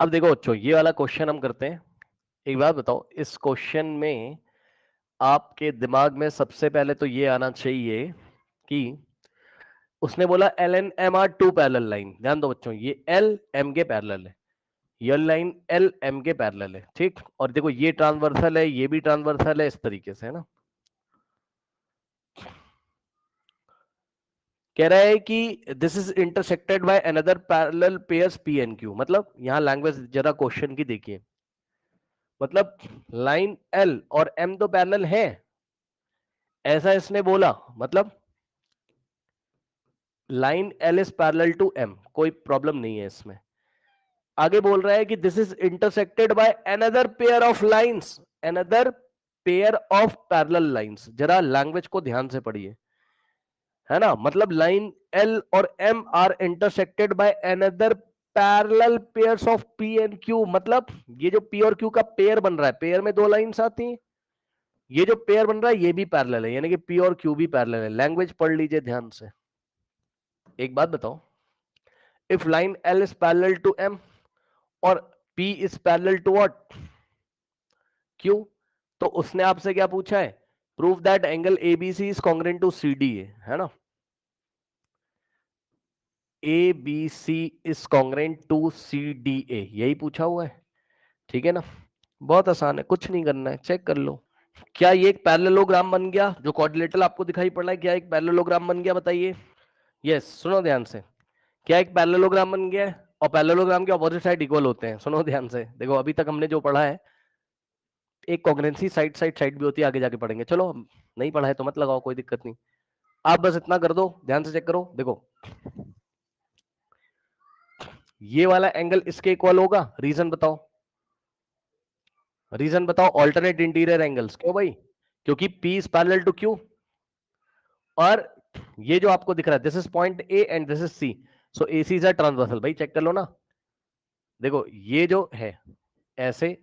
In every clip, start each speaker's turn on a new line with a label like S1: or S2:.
S1: अब देखो बच्चों, ये वाला क्वेश्चन हम करते हैं। एक बात बताओ, इस क्वेश्चन में आपके दिमाग में सबसे पहले तो ये आना चाहिए कि उसने बोला L and M are two parallel line. ध्यान दो बच्चों, ये एल एम के पैरेलल है, ये लाइन एल एम के पैरेलल है, ठीक। और देखो ये ट्रांसवर्सल है, ये भी ट्रांसवर्सल है, इस तरीके से है ना। कह रहा है कि this is intersected by another parallel pairs P and Q. मतलब यहां लैंग्वेज जरा क्वेश्चन की देखिए, मतलब लाइन एल और एम तो पैरेलल है, ऐसा इसने बोला। मतलब line L is parallel to M, कोई प्रॉब्लम नहीं है इसमें। आगे बोल रहा है कि this is intersected by another pair of lines, another pair of parallel lines. जरा लैंग्वेज को ध्यान से पढ़िए, है ना। मतलब लाइन एल और M are intersected by another parallel pairs of P and Q. मतलब ये जो पी और क्यू का पेयर बन रहा है, पेयर में दो लाइंस आती हैं, ये जो पेयर बन रहा है ये भी पैरेलल है, यानी कि पी और क्यू भी पैरेलल है। लैंग्वेज पढ़ लीजिए ध्यान से। एक बात बताओ, if line L is parallel to M और P is parallel to what, Q, तो उसने आपसे क्या पूछा है, prove that angle ABC is congruent to CDA, है ना। A B C is congruent to C D A, यही पूछा हुआ है, ठीक है ना। बहुत आसान है, कुछ नहीं करना है, चेक कर लो। क्या ये एक पैरेललोग्राम बन गया, जो कोऑर्डिनेटर आपको दिखाई पड़ रहा है, क्या एक पैरेललोग्राम बन गया, बताइए। यस, सुनो ध्यान से, क्या एक पैरेललोग्राम बन गया है। और पैरेललोग्राम के अपोजिट साइड इक्वल होते हैं। सुनो ध्यान से, देखो अभी तक हमने जो पढ़ा है, एक कॉन्ग्रुएंसी साइड साइड साइड भी होती है, आगे जाके पढ़ेंगे। चलो, नहीं पढ़ा है तो मत लगाओ, कोई दिक्कत नहीं। आप बस इतना कर दो, ध्यान से चेक करो। देखो ये वाला एंगल इसके इक्वल होगा, रीजन बताओ, रीजन बताओ। ऑल्टरनेट इंटीरियर एंगल्स, क्यों भाई, क्योंकि P is parallel to Q। और ये जो आपको दिख रहा है, this is point A and this is C, so A C is a transversal. भाई चेक कर लो ना, देखो ये जो है ऐसे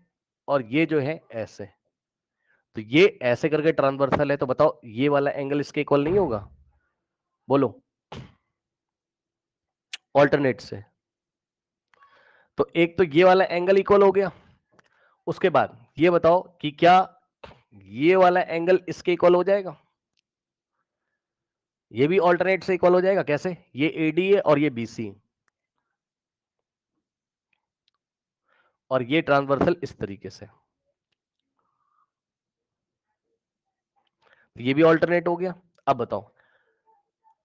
S1: और ये जो है ऐसे, तो ये ऐसे करके ट्रांसवर्सल है, तो बताओ ये वाला एंगल इसके इक्वल नहीं होगा, बोलो, ऑल्टरनेट से। तो एक तो ये वाला एंगल इक्वल हो गया, उसके बाद ये बताओ कि क्या ये वाला एंगल इसके इक्वल हो जाएगा, ये भी ऑल्टरनेट से इक्वल हो जाएगा। कैसे, ये एडी है और ये बीसी, और ये ट्रांसवर्सल इस तरीके से, ये भी ऑल्टरनेट हो गया। अब बताओ,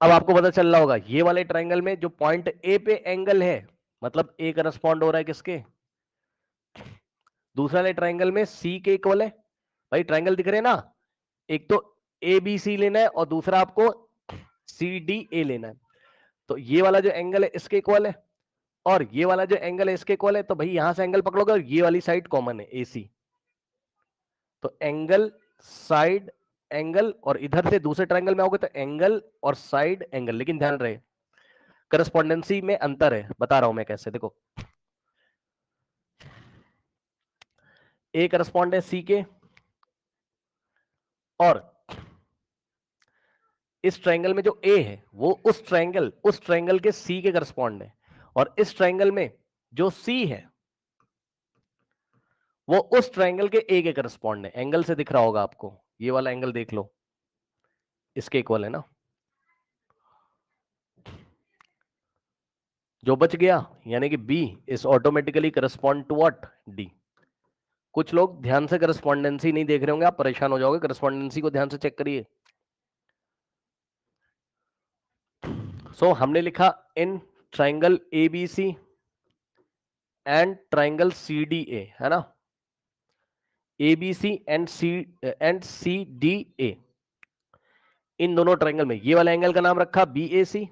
S1: अब आपको पता चल रहा होगा ये वाले ट्राइंगल में जो पॉइंट ए पे एंगल है, मतलब ए करस्पॉन्ड हो रहा है किसके, दूसरा वाले ट्राइंगल में सी के इक्वल है। भाई ट्राइंगल दिख रहे हैं ना, एक तो ए बी सी लेना है और दूसरा आपको सी डी ए लेना है। तो ये वाला जो एंगल है इसके इक्वल है, और ये वाला जो एंगल है इसके इक्वल है। तो भाई यहां से एंगल पकड़ोगे और ये वाली साइड कॉमन है, एसी। तो एंगल, साइड एंगल, और इधर से दूसरे ट्रायंगल में आओगे तो एंगल और साइड एंगल। लेकिन ध्यान रहे, करस्पॉन्डेंसी में अंतर है, बता रहा हूं मैं कैसे। देखो ए करस्पॉन्ड है सी के, और इस ट्रायंगल में जो ए है वो उस ट्रायंगल के सी के करस्पॉन्ड है, और इस ट्रायंगल में जो सी है वो उस ट्रायंगल के ए के करस्पॉन्ड है। एंगल से दिख रहा होगा आपको, ये वाला एंगल देख लो, इसके इक्वल है ना। जो बच गया यानी कि B is automatically correspond to what, D. कुछ लोग ध्यान से करस्पॉन्डेंसी नहीं देख रहे होंगे, आप परेशान हो जाओगे। करस्पॉन्डेंसी को ध्यान से चेक करिए। सो हमने लिखा in triangle ABC and triangle CDA, है ना, ABC and C D A, इन दोनों ट्राइंगल में ये वाला एंगल का नाम रखा बी ए सी।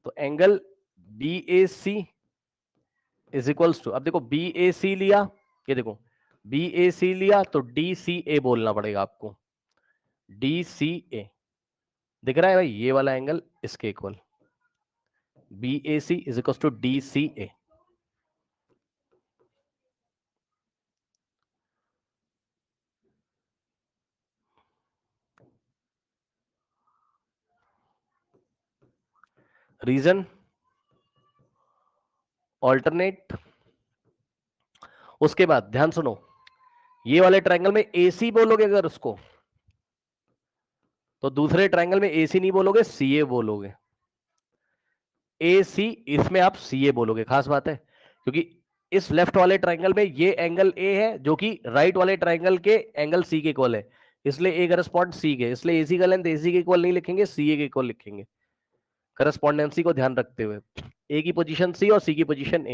S1: तो angle B A C is equals to, अब देखो बी ए सी लिया, ये देखो बी ए सी लिया तो डी सी ए बोलना पड़ेगा आपको, डी सी ए। दिख रहा है भाई ये वाला एंगल इसके equal, B A C is equal to D C A. Reason, alternate, उसके बाद ध्यान सुनो, ये वाले ट्रायंगल में AC बोलोगे अगर उसको, तो दूसरे ट्रायंगल में AC नहीं बोलोगे, CA बोलोगे। AC, इसमें आप CA बोलोगे। खास बात है, क्योंकि इस लेफ्ट वाले ट्रायंगल में ये एंगल A है जो कि राइट वाले ट्रायंगल के एंगल C के इक्वल है, इसलिए A करस्पॉन्ड C के, इसलिए AC का लेंथ AC के इक्वल नहीं लिखेंगे, CA के इक्वल लिखेंगे, करस्पॉन्डेंसी को ध्यान रखते हुए। A की पोजीशन C और C की पोजीशन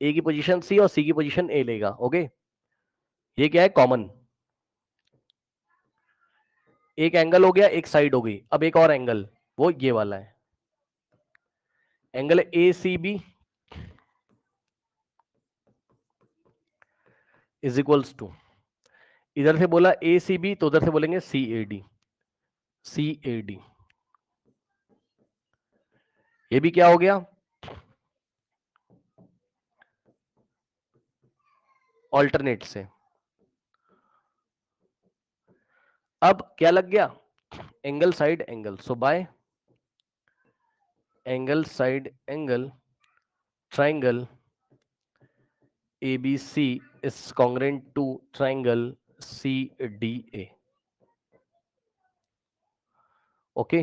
S1: A की पोजीशन C और C की पोजीशन A लेगा। ओके, ये क्या है, कॉमन। एक एंगल हो गया, एक साइड हो गई, अब एक और एंगल, वो ये वाला है, angle ACB is equals to, इधर से बोला ACB तो उधर से बोलेंगे CAD। CAD, ये भी क्या हो गया, ऑल्टरनेट से। अब क्या लग गया, angle side angle, so bye angle side angle triangle ABC is congruent to triangle CDA। Okay,